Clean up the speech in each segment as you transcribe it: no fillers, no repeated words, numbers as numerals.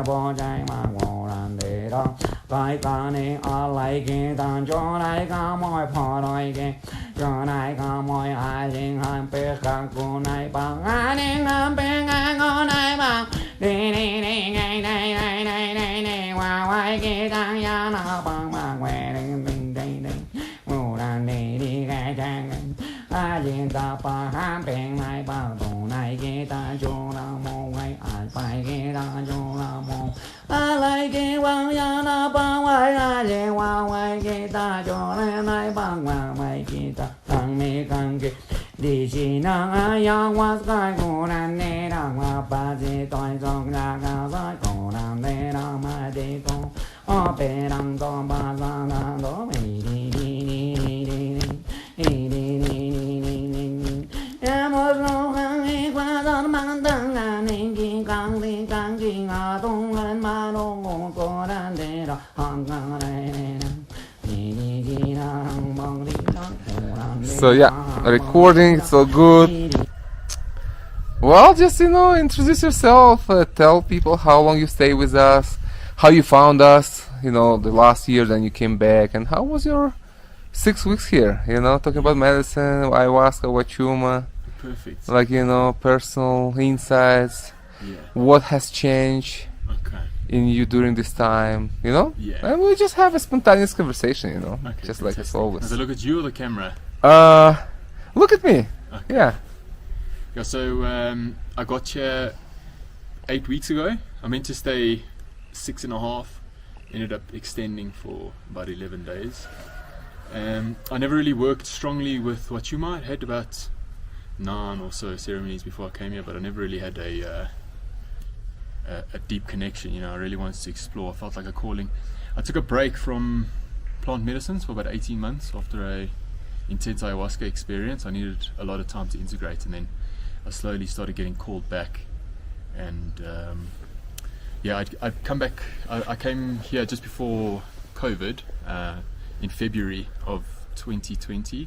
bo jai ma wo ran de da kai ka ne a lai ke dan jo lai ka moi pho roi ke jo nai ka moi a ling han pe ka ku nai ba a ning han pe nga ngo nai ba ni ni ni ngai nai nai nai nai nai wa wai ke dan ya na ba ma we ding ding ding ding wo ran de di ga jang a yin da pa han pe ngai ba do nai ke da jo na mo ngai a pai ke da jo na mo a lai ke wang ya na ba wai a le wa wai ke da jo le nai ba wa mai ke da tang me kang ke di chi na ayahuasca ko ran ne da ma ba ji toi jong na ga sa ko ran ne da ma de ko o pe ram do ba sa na do me di di di di di di di di di di ya mo lo hang e qua da mang dang na ning ki kang li kang ki nga dong han ma lo ngo ko ran de da hang ga ne na di di di na bang di da. So yeah, recording, it's all good. Well, just introduce yourself, tell people how long you stay with us, how you found us, the last year, then you came back, and how was your 6 weeks here, talking about medicine, ayahuasca, Huachuma. Perfect. Like, personal insights, what has changed in you during this time, Yeah. And we just have a spontaneous conversation, Okay, just fantastic. like it's always. Does it look at you or the camera? Look at me. Okay. Yeah. Yeah, so I got here 8 weeks ago. I meant to stay 6.5, ended up extending for about 11 days. I never really worked strongly with Huachuma. I had about 9 or so ceremonies before I came here, but I never really had a deep connection. I really wanted to explore. I felt like a calling. I took a break from plant medicines for about 18 months after a intense ayahuasca experience. I needed a lot of time to integrate, and then I slowly started getting called back. And I'd come back. I came here just before COVID in February of 2020,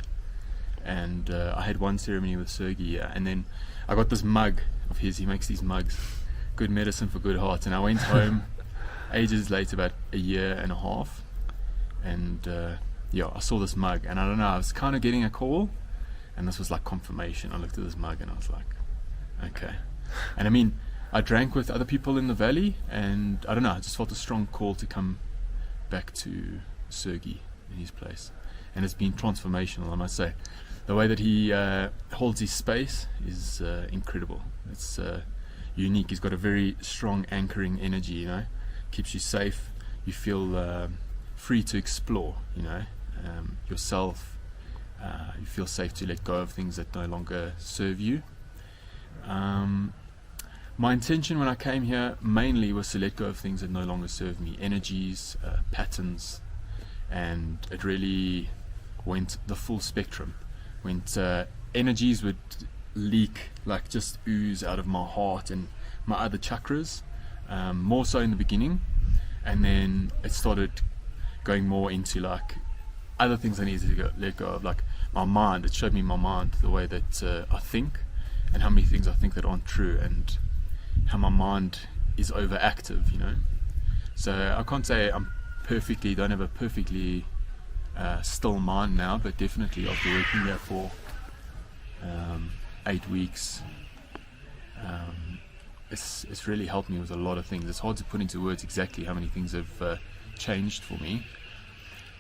and I had one ceremony with Sergey, and then I got this mug of his. He makes these mugs, good medicine for good hearts. And I went home ages later, about a year and a half, and I saw this mug, and I don't know, I was kind of getting a call, and this was like confirmation. I looked at this mug and I was like, okay. And I mean, I drank with other people in the valley, and I don't know, I just felt a strong call to come back to Sergey in his place, and it's been transformational, I must say. The way that he holds his space is incredible. It's unique. He's got a very strong anchoring energy, keeps you safe. You feel free to explore, yourself. You feel safe to let go of things that no longer serve you. My intention when I came here mainly was to let go of things that no longer serve me, energies, patterns, and it really went the full spectrum. Energies would leak, like just ooze out of my heart and my other chakras, more so in the beginning, and then it started going more into like other things I needed to let go of, like my mind. It showed me my mind, the way that I think, and how many things I think that aren't true, and how my mind is overactive, So I can't say don't have a perfectly still mind now, but definitely after working here for 8 weeks, it's really helped me with a lot of things. It's hard to put into words exactly how many things have changed for me,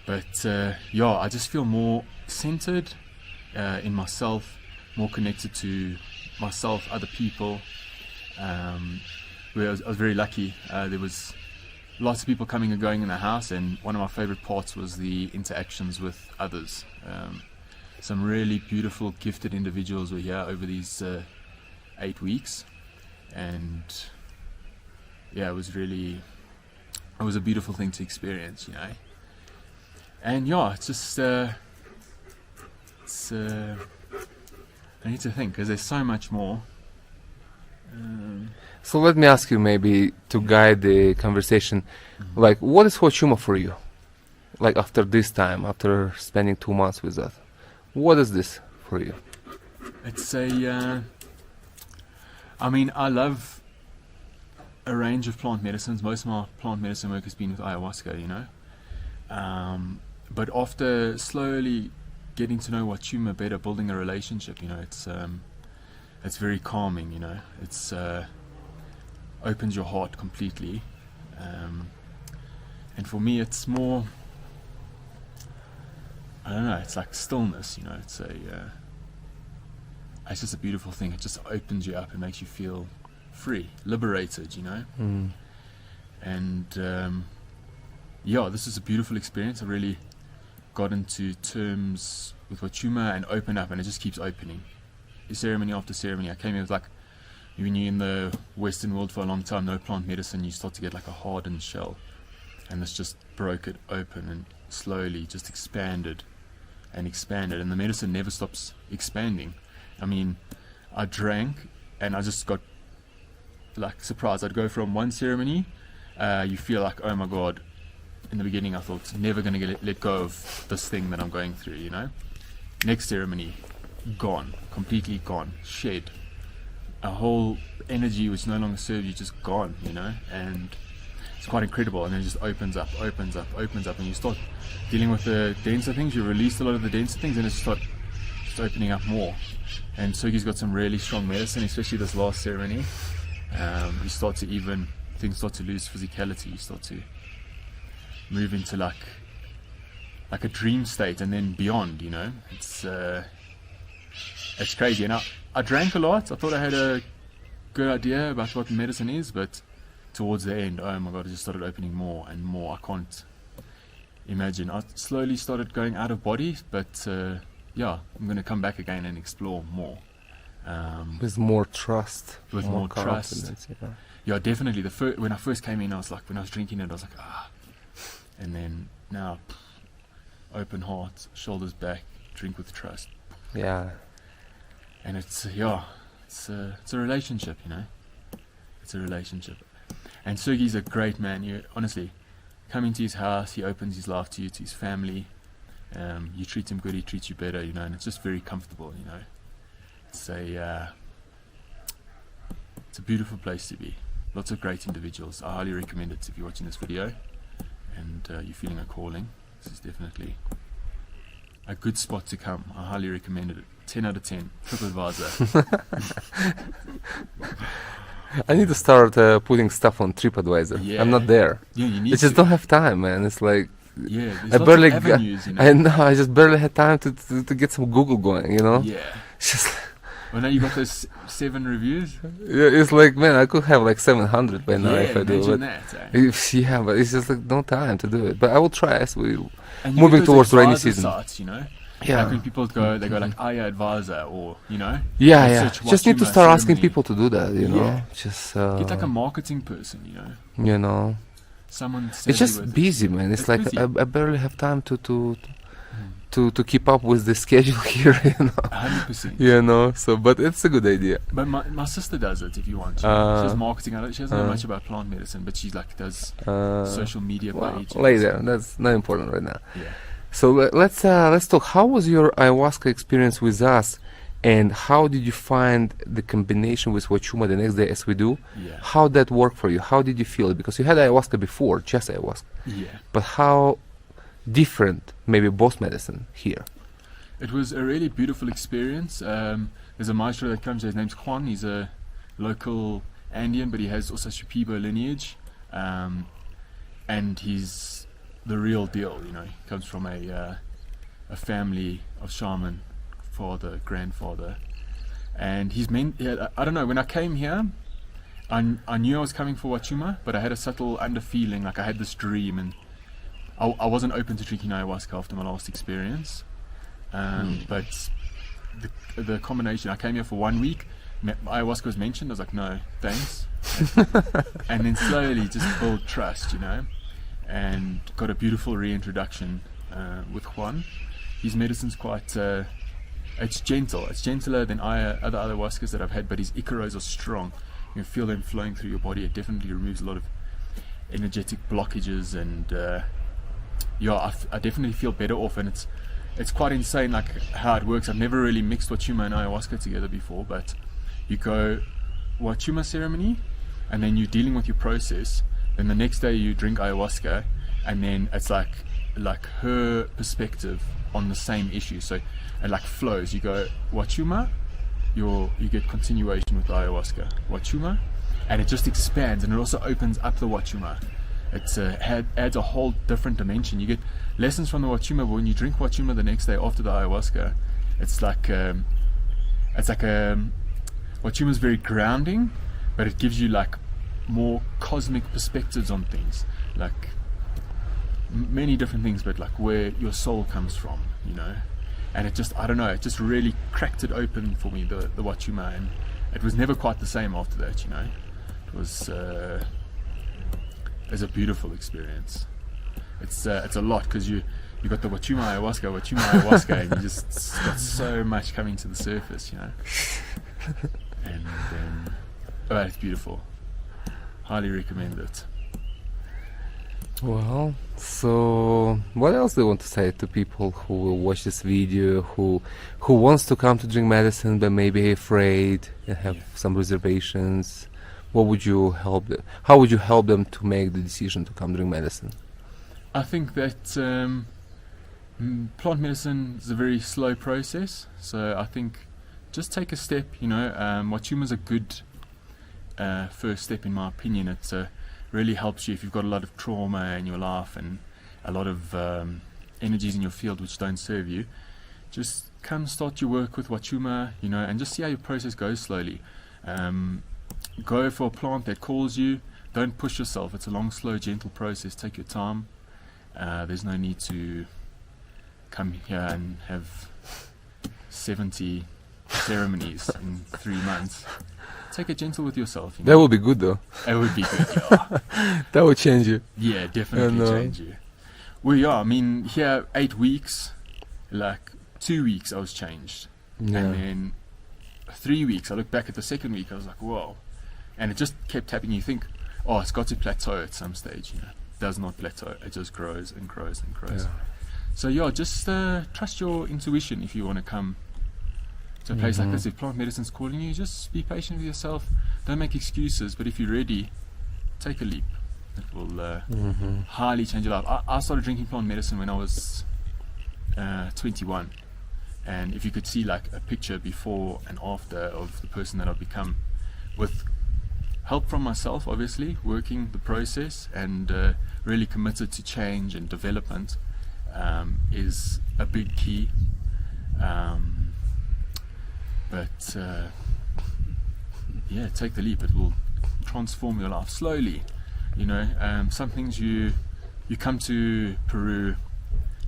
but I just feel more centered in myself, more connected to myself, other people. I was very lucky. There was lots of people coming and going in the house, and one of my favorite parts was the interactions with others. Some really beautiful, gifted individuals were here over these 8 weeks, and it was a beautiful thing to experience, And it's just I need to think, because there's so much more. So let me ask you, maybe to guide the conversation, like, what is Huachuma for you? Like, after this time, after spending 2 months with us, what is this for you? It's I love a range of plant medicines. Most of my plant medicine work has been with ayahuasca, you know. But after slowly getting to know Huachuma better, building a relationship, you know, it's very calming, you know. It's opens your heart completely. And for me, it's more, I don't know, it's like stillness, you know. It's just a beautiful thing. It just opens you up and makes you feel free, liberated, you know. And yeah, this is a beautiful experience. I really got into terms with Huachuma and opened up, and it just keeps opening. Ceremony after ceremony. I came here with, like, when you're in the Western world for a long time, no plant medicine, you start to get like a hardened shell, and this just broke it open and slowly just expanded and expanded, and the medicine never stops expanding. I mean, I drank and I just got like surprised. I'd go from one ceremony, you feel like, oh my god, in the beginning I thought never gonna let go of this thing that I'm going through, you know. Next ceremony, gone, completely gone, shed. A whole energy which no longer serves you, just gone, you know. And it's quite incredible. And then it just opens up, and you start dealing with the denser things. You release a lot of the denser things, and it starts opening up more. And Sergey's got some really strong medicine, especially this last ceremony. You start to things start to lose physicality. You start to move into like a dream state, and then beyond, you know. It's crazy. And I drank a lot. I thought I had a good idea about what medicine is, but towards the end, oh my god, it just started opening more and more. I can't imagine. I slowly started going out of body, but yeah, I'm going to come back again and explore more. With more trust. With more trust. Yeah. Yeah, definitely. When I first came in, I was like, when I was drinking it, I was like, ah. And then now, open heart, shoulders back, drink with trust. Yeah. And it's a relationship, you know. It's a relationship. And Sergey's a great man. You honestly come into his house, he opens his life to you, to his family. You treat him good, he treats you better, you know. And it's just very comfortable, you know. It's a beautiful place to be. Lots of great individuals. I highly recommend it if you're watching this video and you're feeling a calling. This is definitely a good spot to come. I highly recommend it. 10 out of 10. TripAdvisor. I need to start putting stuff on TripAdvisor. Yeah. I'm not there. Yeah, you need I just don't have time, man. It's like yeah, I there's barely lots of avenues, you know. I know. I just barely had time to get some Google going. You know. Yeah. It's just. Well, now you got those 7 reviews. Yeah, it's like, man, I could have like 700 by now Yeah, if I do. imagine But that. Eh? yeah, but it's just like no time to do it. But I will try as we And you moving get those towards rainy advisor season. sites, you know. Yeah. Like when people go, they go like Aya Advisor, or you know. Yeah, they yeah. search Just need to Huachuma start asking ceremony. people to do that. You know. Yeah. Just Get like a marketing person, you know. you know. Someone. It's savvy just with busy, it. man. It's It's like busy. I barely have time to keep up with the schedule here, you know. 100%. You know. So, but it's a good idea. But my sister does it if you want. She has marketing out of it. She doesn't know much about plant medicine, but she like does social media Well, page. later. That's not important right now. Yeah. So let's talk. How was your ayahuasca experience with us, and how did you find the combination with Huachuma the next day as we do? Yeah. How that worked for you? How did you feel? Because you had ayahuasca before, just ayahuasca. Yeah. But how different, maybe both medicine here? It was a really beautiful experience. There's a maestro that comes here, his name's Juan. He's a local Andean, but he has also Shipibo lineage. And he's the real deal, you know. He comes from a family of shaman, father, grandfather. And he's I don't know, when I came here, I knew I was coming for Huachuma, but I had a subtle under feeling, like I had this dream, and I wasn't open to drinking ayahuasca after my last experience. But the combination, I came here for 1 week, ayahuasca was mentioned, I was like, no, thanks. And then slowly just build trust, you know, and got a beautiful reintroduction with Juan. His medicine's quite, it's gentle, it's gentler than other ayahuascas that I've had, but his icaros are strong. You can feel them flowing through your body. It definitely removes a lot of energetic blockages, and yeah, I definitely feel better off, and it's quite insane like how it works. I've never really mixed Huachuma and ayahuasca together before, but you go Huachuma ceremony, and then you're dealing with your process. Then the next day you drink ayahuasca, and then it's like her perspective on the same issue. So it like flows. You go Huachuma, you get continuation with ayahuasca. Huachuma, and it just expands, and it also opens up the Huachuma. It's adds a whole different dimension. You get lessons from the Huachuma, but when you drink Huachuma the next day after the ayahuasca, it's like Huachuma is very grounding, but it gives you like more cosmic perspectives on things, like many different things, but like where your soul comes from, you know. And it just, I don't know, it just really cracked it open for me, the Huachuma, and it was never quite the same after that, you know. It was a beautiful experience. It's a lot, because you got the Huachuma ayahuasca, and you just got so much coming to the surface, you know. And it's beautiful. Highly recommend it. Well, so what else do you want to say to people who will watch this video, who wants to come to drink medicine but may be afraid and have some reservations? What would you help them? How would you help them to make the decision to come drink medicine? I think that plant medicine is a very slow process, so I think just take a step, you know. Huachuma is a good first step, in my opinion. It really helps you if you've got a lot of trauma in your life and a lot of energies in your field which don't serve you. Just come start your work with Huachuma, you know, and just see how your process goes slowly. Go for a plant that calls you. Don't push yourself. It's a long, slow, gentle process. Take your time. There's no need to come here and have 70 ceremonies in 3 months. Take it gentle with yourself. You know? That would be good, though. It would be good, yeah. That would change you. Yeah, definitely change you. Well, yeah, I mean, here 8 weeks, like 2 weeks I was changed. Yeah. And then 3 weeks, I looked back at the second week, I was like, whoa. And it just kept happening. You think, oh, it's got to plateau at some stage, you know. It does not plateau. It just grows and grows and grows. Yeah. So yeah, just trust your intuition if you want to come to a place like this. If plant medicine's calling you, just be patient with yourself. Don't make excuses, but if you're ready, take a leap. It will highly change your life. I started drinking plant medicine when I was 21, and if you could see like a picture before and after of the person that I've become, with help from myself, obviously, working the process and really committed to change and development, is a big key. But yeah, take the leap. It will transform your life slowly. You know, some things you come to Peru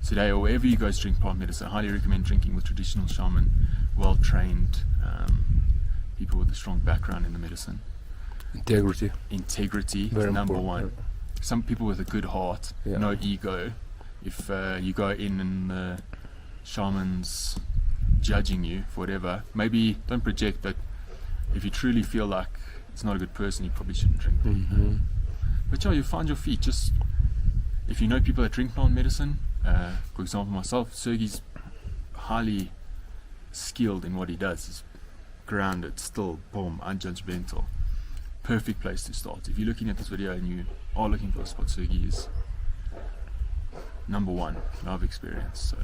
today or wherever you go to drink plant medicine. I highly recommend drinking with traditional shaman, well trained people with a strong background in the medicine. Integrity is number one. Some people with a good heart, no ego. If you go in and the shaman's judging you for whatever, maybe don't project, but if you truly feel like it's not a good person, you probably shouldn't drink. But yeah, you find your feet. Just if you know people that drink plant medicine, for example myself, Sergey's highly skilled in what he does. He's grounded, still, boom, unjudgmental. Perfect place to start. If you're looking at this video and you are looking for a spot, Sergey is number one in our experience. So.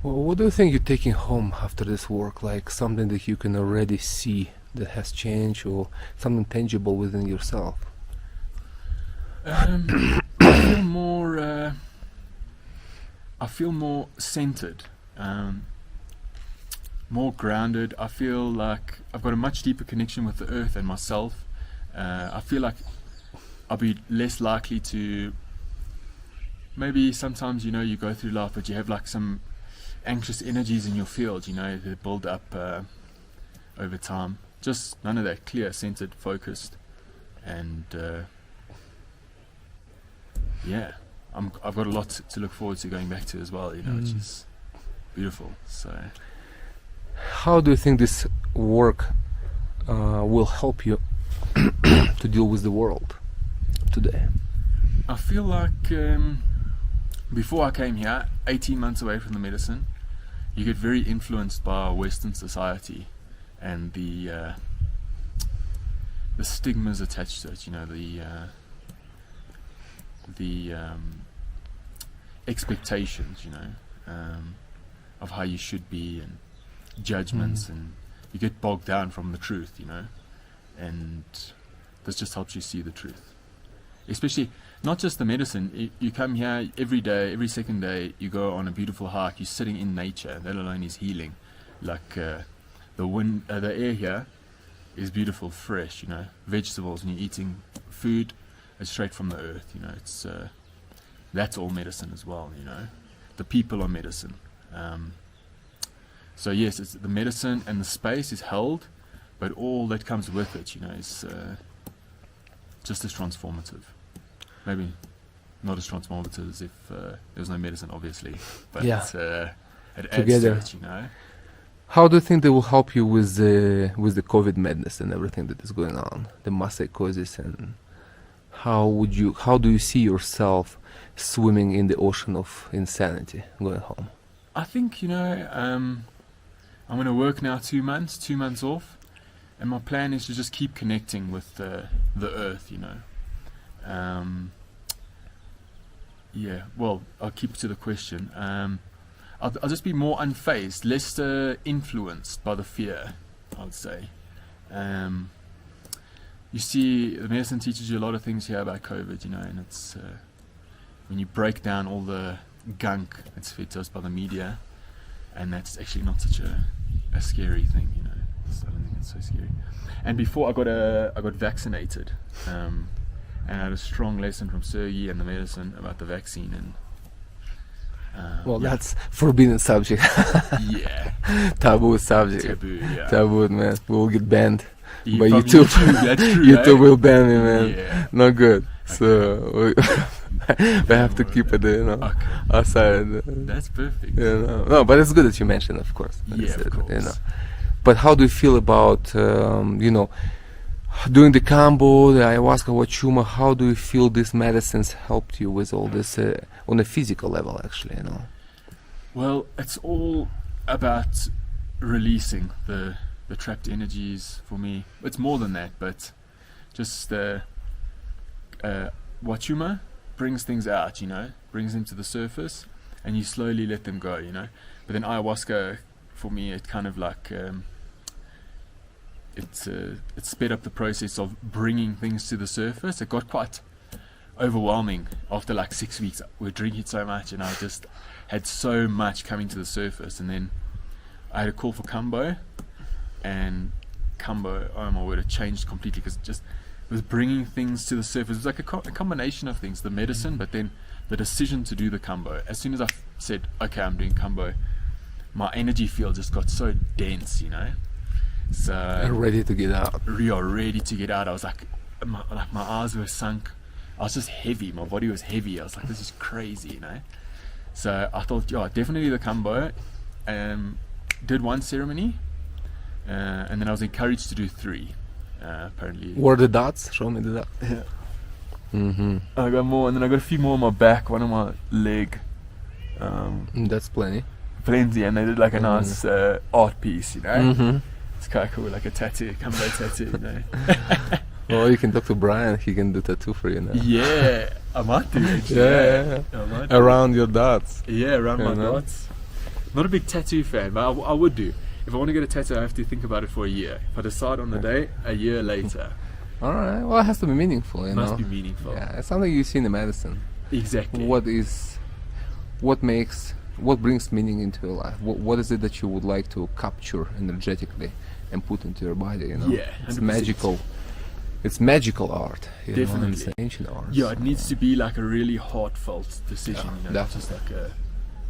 Well, what do you think you're taking home after this work? Like something that you can already see that has changed, or something tangible within yourself? I feel more centered, more grounded. I feel like I've got a much deeper connection with the earth and myself. I feel like I'll be less likely to, maybe sometimes, you know, you go through life but you have like some anxious energies in your field, you know, that build up over time. Just none of that. Clear, centered, focused, and yeah, I've got a lot to look forward to going back to as well, you know, which is beautiful. So how do you think this work will help you to deal with the world today? I feel like before I came here, 18 months away from the medicine, you get very influenced by Western society and the the stigmas attached to it, the expectations, of how you should be, and judgments, and you get bogged down from the truth, and this just helps you see the truth. Especially not just the medicine. You come here every day, every second day, you go on a beautiful hike, you're sitting in nature. That alone is healing. Like the wind, the air here is beautiful, fresh, vegetables, and you're eating food straight from the earth, it's that's all medicine as well, the people are medicine. So yes, it's the medicine, and the space is held, but all that comes with it, is just as transformative. Maybe not as transformative as if there was no medicine, obviously, but Yeah. it adds Together. to it, How do you think they will help you with the COVID madness and everything that is going on, the mass psychosis, and how do you see yourself swimming in the ocean of insanity going home? I think, I'm going to work now 2 months off, and my plan is to just keep connecting with the earth, Yeah, well, I'll keep to the question. I'll just be more unfazed, less influenced by the fear, I would say. You see, the medicine teaches you a lot of things here about COVID, and it's when you break down all the gunk that's fed to us by the media, and that's actually not such a scary thing, So I don't think it's so scary. And before I got vaccinated, and I had a strong lesson from Sergey and the medicine about the vaccine, and Well, yeah. that's forbidden subject, Yeah, taboo subject, taboo, yeah. taboo, man. We'll get banned. Yeah, But from YouTube, that's true, YouTube will ban me, man. Yeah. Not good. So we have to keep it, Okay. outside. That's perfect. No, but it's good that you mentioned, of course. Yeah, of course. But how do you feel about, doing the Cambo, the Ayahuasca, Huachuma? How do you feel these medicines helped you with all this on a physical level, actually? Well, it's all about releasing the trapped energies for me. It's more than that, but just Huachuma brings things out, brings them to the surface, and you slowly let them go, But then Ayahuasca, for me, it kind of like it sped up the process of bringing things to the surface. It got quite overwhelming after like 6 weeks. We're drinking so much, and I just had so much coming to the surface. And then I had a call for Cambo, and Cambo, oh my word, it changed completely, because it was bringing things to the surface. It was like a combination of things, the medicine, but then the decision to do the Cambo. As soon as I said, okay, I'm doing Cambo, my energy field just got so dense, So Ready to get out. ready to get out. I was like my eyes were sunk. I was just heavy. My body was heavy. I was like, this is crazy, So I thought, yeah, definitely the Cambo. Did 1 ceremony, and then I was encouraged to do 3. Apparently. What are the dots? Show me the dots. Yeah. Mm-hmm. I got more, and then I got a few more on my back, one on my leg. That's plenty. Plenty, and they did like a nice art piece, Mm-hmm. It's kind of cool, like a tattoo, Cambo tattoo, Well, you can talk to Brian. He can do tattoo for you now. Yeah, I might do it. Yeah. I might do. Around your dots. Yeah, around my know? dots. Not a big tattoo fan, but I would do. If I want to get a tattoo, I have to think about it for a year. If I decide on the day, a year later. All right. Well, it has to be meaningful, It must be meaningful. Yeah, it's something you see in the medicine. Exactly. What brings meaning into your life? What is it that you would like to capture energetically and put into your body? Yeah, it's 100%. magical. It's magical art. Definitely. It's ancient art. Yeah, it needs to be like a really heartfelt decision, Yeah, not just like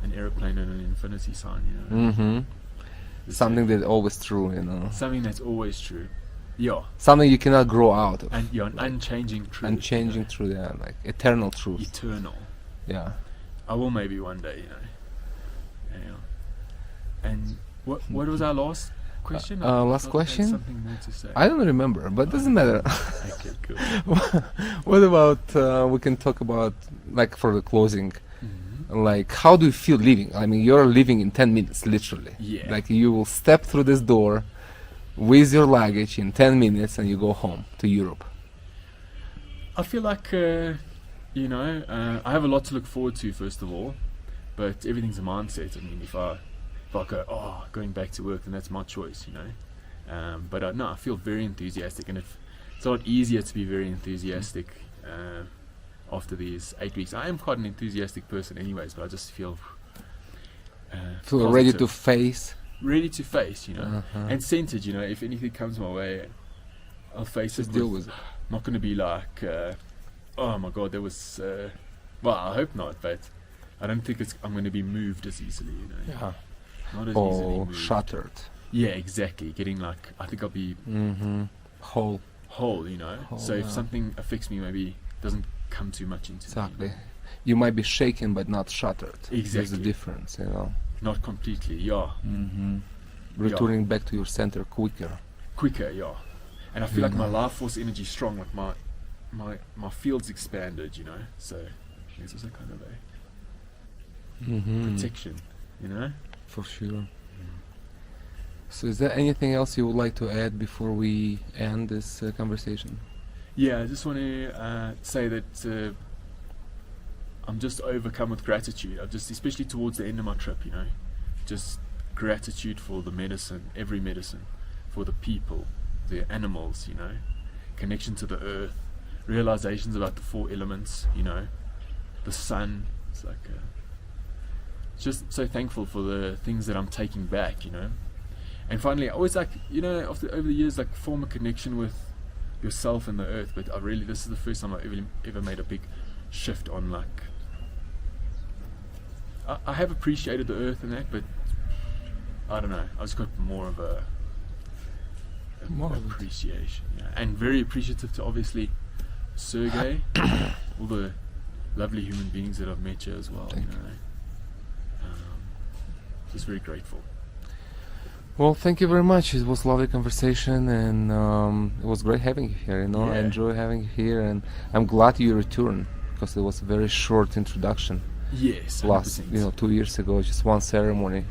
an airplane and an infinity sign, Mm-hmm. It's Something that's always true, something that's always true. Yeah, Something you cannot grow out of. and an unchanging truth. Unchanging truth, yeah, like eternal truth. Eternal. Yeah. I will maybe one day, Yeah. And what was our last question? I last thought I had question? Something more to say. I don't remember, but doesn't matter. Okay, cool. What about we can talk about, like, for the closing, like, how do you feel leaving? I mean, you're leaving in 10 minutes, literally. Yeah. Like, you will step through this door, with your luggage in 10 minutes and you go home to Europe? I feel like, I have a lot to look forward to, first of all, but everything's a mindset. I mean, if I go, going back to work, then that's my choice, But I feel very enthusiastic, and it's a lot easier to be very enthusiastic after these 8 weeks. I am quite an enthusiastic person anyways, but I just feel Ready to face? Ready to face, and centered, if anything comes my way, I'll face Just it. deal with it. I'm not going to be like, oh my god, there was, I hope not, but I don't think I'm going to be moved as easily, Yeah. Not as easily moved. Shattered. Yeah, exactly. Getting like, I think I'll be Whole. whole, so if something affects me, maybe doesn't come too much into Exactly. me. You might be shaken but not shattered. There's a Exactly. difference, Not completely, yeah. Returning back to your center quicker. Quicker, yeah. And I feel like my life force energy is strong, like my field's expanded, so it's also kind of a protection, For sure. So is there anything else you would like to add before we end this conversation? Yeah, I just want to say that I'm just overcome with gratitude. Especially towards the end of my trip, just gratitude for the medicine, every medicine, for the people, the animals, connection to the earth, realizations about the 4 elements, the sun. It's like just so thankful for the things that I'm taking back, And finally, I always over the years, form a connection with yourself and the earth. But this is the first time I ever made a big shift on I have appreciated the earth and that, but I don't know. I just got more of a appreciation, and very appreciative to obviously Sergey, all the lovely human beings that I've met here as well. Just very grateful. Well, thank you very much. It was a lovely conversation, and it was great having you here. I Yeah. enjoy having you here, and I'm glad you returned because it was a very short introduction. Yes, Last, 100%. 2 years ago, just one ceremony,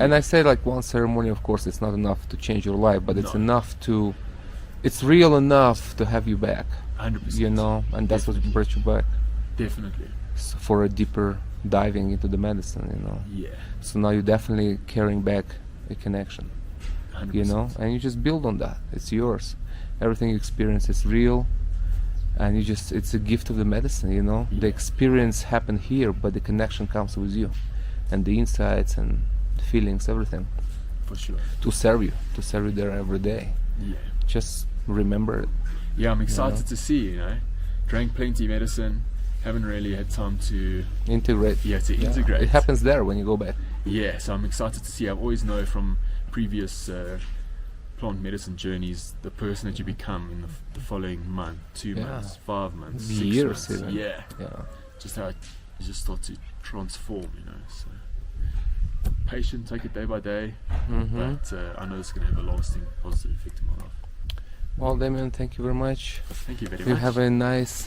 And I say one ceremony, of course, it's not enough to change your life, but it's No. enough it's real enough to have you back, 100%. and that's what Definitely. brought you back. Definitely. So for a deeper diving into the medicine, Yeah. So now you're definitely carrying back a connection, 100%. and you just build on that. It's yours. Everything you experience is real, and it's a gift of the medicine, The experience happened here, but the connection comes with you, and the insights and feelings, everything, For sure. to serve you there every day. Yeah. Just remember it. Yeah, I'm excited to see, Drank plenty medicine, haven't really had time to Integrate. integrate. It happens there when you go back. Yeah, so I'm excited to see. I always know from previous plant medicine journeys the person that you become in the following month, 2 Yeah. months, 5 months, 6 Years months. even. Yeah, Yeah. just how you just start to transform, So patient, take it day by day, but I know it's going to have a lasting positive effect in my life. Well, Damian, thank you very much. Thank you very You much. have a nice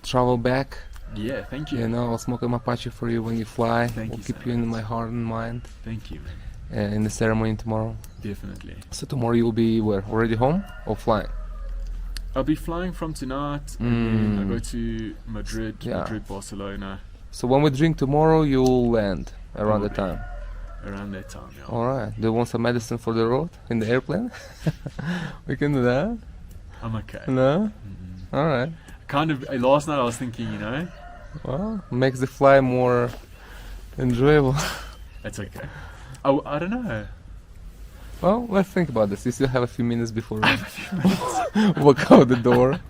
travel back. Yeah, thank you. I'll smoke a mapache for you when you fly. Thank we'll you keep so you in much. my heart and mind Thank you, man. in the ceremony tomorrow. Definitely. So tomorrow you'll be where? Already home or flying? I'll be flying from tonight, and then I go to Madrid, Barcelona, So when we drink tomorrow, you'll land around the Probably. time. around that time. Yeah. All right. Do you want some medicine for the road in the airplane? We can do that. I'm okay. No? All right. Last night I was thinking, Well, makes the fly more enjoyable. that's okay. I don't know. Well, let's think about this. You still have a few minutes before we walk out the door.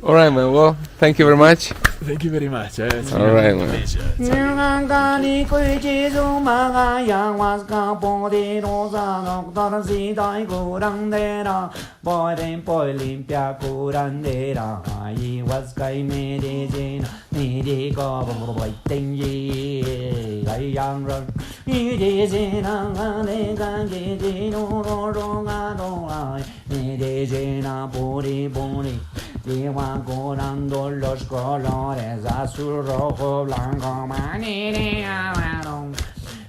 All right, man. Well, thank you very much. Thank you very much. It's All been a right, man. pleasure. Nyangani kuijizu maga ayahuasca poderosa doctor sidai curandera poi limpia curandera ayahuasca y medicina medico poi tengi ayang ron medicina gane gange dino ro ga do ai medicina puri te van curando los colores azul, rojo, blanco, manera,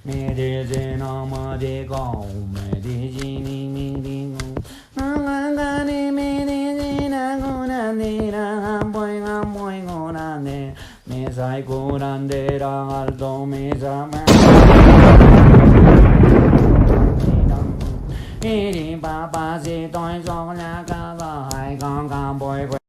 medicine medico, medicine medico. Angani medicina gunandira, boinga boingonande, mesai gunandira alto mesa. Iri papa si toi song la ka la hai kong kong boy boy